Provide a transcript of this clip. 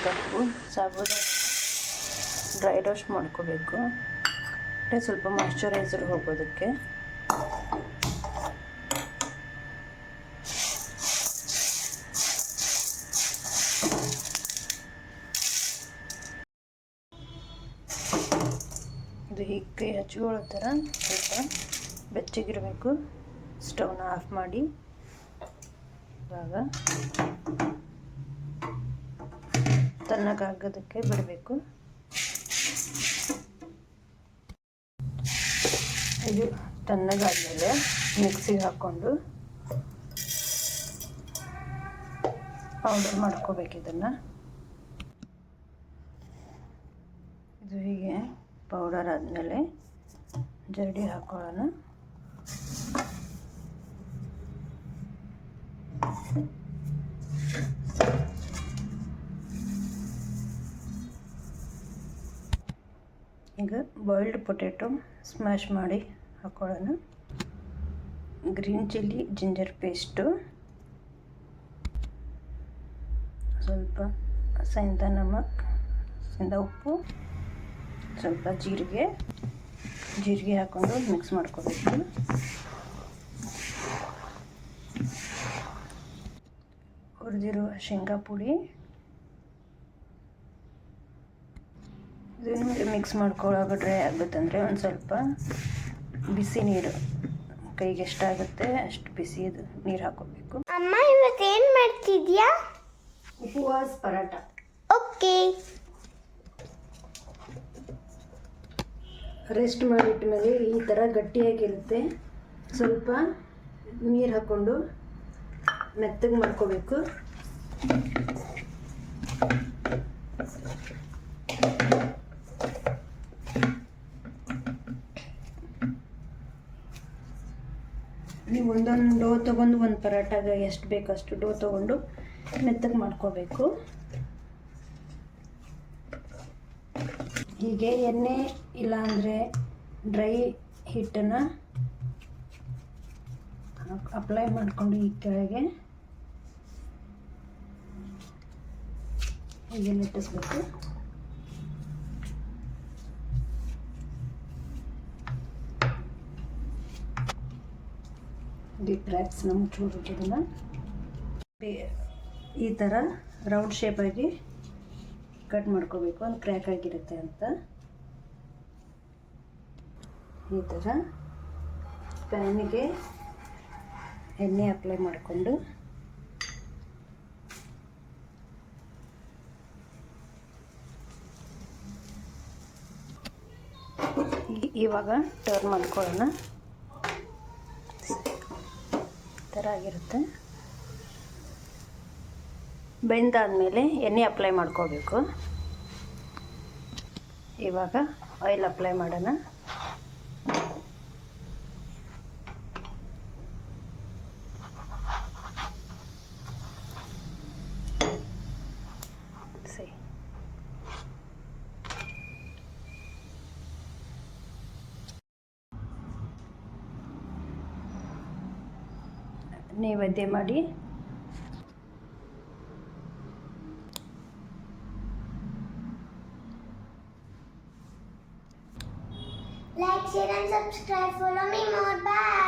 ಕಪ್ಪು ಸಾಬೂದಾನ dry roast ಮಾಡ್ಕೋಬೇಕು. ಸ್ವಲ್ಪ moisturiser ಹೋಗೋದಕ್ಕೆ. ಇದು ಹೀಗೆ ಕೈ ಹಚ್ಕೊಳ್ಳೋ ಥರ ಸ್ವಲ್ಪ ಬೆಚ್ಚಗಿರಬೇಕು. ಸ್ಟವ್ನ ಆಫ್ ಮಾಡಿ ಇವಾಗ ತಣ್ಣಗಾಗೋದಕ್ಕೆ ಬಿಡಬೇಕು. ಇದು ತಣ್ಣಗಾದ್ಮೇಲೆ ಮಿಕ್ಸಿಗೆ ಹಾಕ್ಕೊಂಡು ಪೌಡರ್ ಮಾಡ್ಕೋಬೇಕು. ಇದನ್ನು ಇದು ಹೀಗೆ ಪೌಡರ್ ಆದಮೇಲೆ ಜರಡಿ ಹಾಕೊಳ್ಳೋಣ. ಈಗ ಬಾಯ್ಲ್ಡ್ ಪೊಟ್ಯಾಟೊ ಸ್ಮ್ಯಾಶ್ ಮಾಡಿ ಹಾಕೊಳ್ಳೋಣ. ಗ್ರೀನ್ ಚಿಲ್ಲಿ ಜಿಂಜರ್ ಪೇಸ್ಟು, ಸ್ವಲ್ಪ ಸೈಂಧಾ ನಮಕ್, ಸೈಂಧಾ ಉಪ್ಪು, ಸ್ವಲ್ಪ ಜೀರಿಗೆ ಹಾಕ್ಕೊಂಡು ಮಿಕ್ಸ್ ಮಾಡ್ಕೋಬೇಕು. ಹುರಿದಿರುವ ಶೇಂಗಾ ಪುಡಿ ಇದನ್ನು ಮಿಕ್ಸ್ ಮಾಡ್ಕೊಳ್ಳೋವಾಗ ಡ್ರೈ ಆಗುತ್ತಂದರೆ ಒಂದು ಸ್ವಲ್ಪ ಬಿಸಿ ನೀರು, ಕೈಗೆ ಎಷ್ಟಾಗುತ್ತೆ ಅಷ್ಟು ಬಿಸಿ ನೀರು ಹಾಕೋಬೇಕು. ಅಮ್ಮ ಇವತ್ತೇನು ಮಾಡ್ತಿದ್ಯಾ? ಉಪವಾಸ ಪರಾಟ. ಓಕೆ. ರೆಸ್ಟ್ ಮಾಡಿಟ್ಟ ಮೇಲೆ ಈ ಥರ ಗಟ್ಟಿಯಾಗಿರುತ್ತೆ. ಸ್ವಲ್ಪ ನೀರು ಹಾಕ್ಕೊಂಡು ಮೆತ್ತಗೆ ಮಾಡ್ಕೋಬೇಕು. ನೀವು ಒಂದೊಂದು ಡೋ ತೊಗೊಂಡು ಒಂದು ಪರಾಟಾಗ ಎಷ್ಟು ಬೇಕು ಅಷ್ಟು ಡೋ ತೊಗೊಂಡು ಮೆತ್ತಗೆ ಮಾಡ್ಕೋಬೇಕು. ಹೀಗೆ ಎಣ್ಣೆ ಇಲ್ಲಾಂದರೆ ಡ್ರೈ ಹಿಟ್ಟನ್ನು ಅಪ್ಲೈ ಮಾಡಿಕೊಂಡು ಈ ಕೆಳಗೆ ಹೀಗೆ ಲಟ್ಟಿಸ್ಬೇಕು. ಡೀಪ್ ಟ್ರ್ಯಾಕ್ಸ್ನ ಮುಚ್ಚೋಬೇಕು. ಇದನ್ನು ಈ ಥರ ರೌಂಡ್ ಶೇಪಾಗಿ ಕಟ್ ಮಾಡ್ಕೋಬೇಕು, ಒಂದು ಕ್ರ್ಯಾಕ್ ಆಗಿರುತ್ತೆ ಅಂತ. ಈ ಥರ ಪ್ಯಾನಿಗೆ ಎಣ್ಣೆ ಅಪ್ಲೈ ಮಾಡಿಕೊಂಡು ಇವಾಗ ಟರ್ನ್ ಮಾಡ್ಕೊಳ್ಳೋಣ. ಈ ಥರ ಆಗಿರುತ್ತೆ. ಬೆಂದಾದಮೇಲೆ ಎಣ್ಣೆ ಅಪ್ಲೈ ಮಾಡ್ಕೋಬೇಕು. ಇವಾಗ ಆಯಿಲ್ ಅಪ್ಲೈ ಮಾಡೋಣ. ನೈವೇದ್ಯ ಮಾಡಿ like, share and subscribe. Follow me more. Bye.